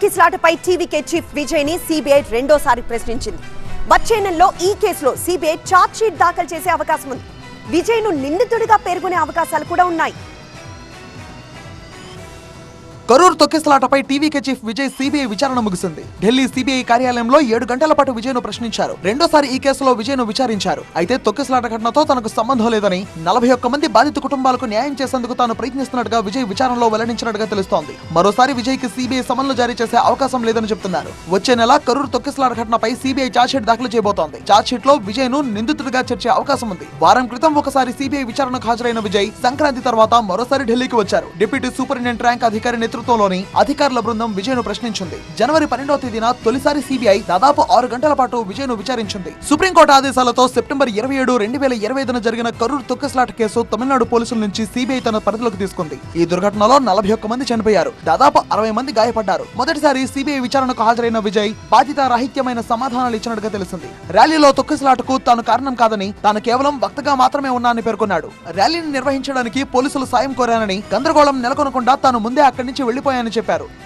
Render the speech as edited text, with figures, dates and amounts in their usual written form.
తొక్కిసలాటపై TVK chief Vijay ని CBI రెండోసారి ప్రశ్నించింది. వచ్చే నెలలో ఈ కేసులో సిబిఐ ఛార్జ్ షీట్ దాఖలు చేసే అవకాశం ఉంది. విజయ్ ను నిందితుడిగా పేర్కొనే అవకాశాలు కూడా ఉన్నాయి. కరూర్ తొక్కిసలాటపై టీవీకే చీఫ్ విజయ్ సిబిఐ విచారణ ముగిసింది. ఢిల్లీ సిబిఐ కార్యాలయంలో 7 గంటల పాటు విజయ్ ను ప్రశ్నించారు. రెండోసారి ఈ కేసులో విజయ్ ను విచారించారు. అయితే తొక్కిసలాట ఘటనతో తనకు సంబంధం లేదని 41 మంది బాధిత కుటుంబాలకు న్యాయం చేసేందుకు తాను ప్రయత్నిస్తున్నట్టుగా విజయ్ విచారణలో వెల్లడించినట్టుగా తెలుస్తోంది. మరోసారి విజయ్ కి సిబిఐ సమన్లు జారీ చేసే అవకాశం లేదని చెప్తున్నారు. వచ్చే నెల కరూర్ తొక్కిసలాట ఘటనపై సిబిఐ ఛార్జ్షీట్ దాఖలు చేయబోతోంది. ఛార్జ్షీట్ లో విజయ్ ను నిందితుడిగా చేర్చే అవకాశం ఉంది. వారం క్రితం ఒకసారి సిబిఐ విచారణకు హాజరైన విజయ్ సంక్రాంతి తర్వాత మరోసారి ఢిల్లీకి వచ్చారు. డిప్యూటీ సూపరింటెండెంట్ ర్యాంక్ అధికారి నేతృత్వంలోని అధికారుల బృందం విజయ్ ను ప్రశ్నించింది. జనవరి 12వ తేదీన తొలిసారి సిబిఐ దాదాపు 6 గంటల పాటు విజయ్ ను విచారించింది. సుప్రీంకోర్టు ఆదేశాలతో సెప్టెంబర్ 27, 2025 జరిగిన కరూర్ తొక్కిసలాట కేసు తమిళనాడు పోలీసుల నుంచి సిబిఐ తన పరిధిలోకి తీసుకుంది. ఈ దుర్ఘటనలో 41 మంది చనిపోయారు. దాదాపు 60 మంది గాయపడ్డారు. మొదటిసారి సిబిఐ విచారణకు హాజరైన విజయ్ బాధిత రాహిత్యమైన సమాధానాలు ఇచ్చినట్టుగా తెలిసింది. ర్యాలీలో తొక్కిసలాటకు తాను కారణం కాదని, తాను కేవలం వక్తగా మాత్రమే ఉన్నానని పేర్కొన్నాడు. ర్యాలీని నిర్వహించడానికి పోలీసులు సాయం కోరానని, గందరగోళం నెలకొనకుండా తాను ముందే అక్కడి నుంచి వెళ్లిపోయానని చెప్పారు.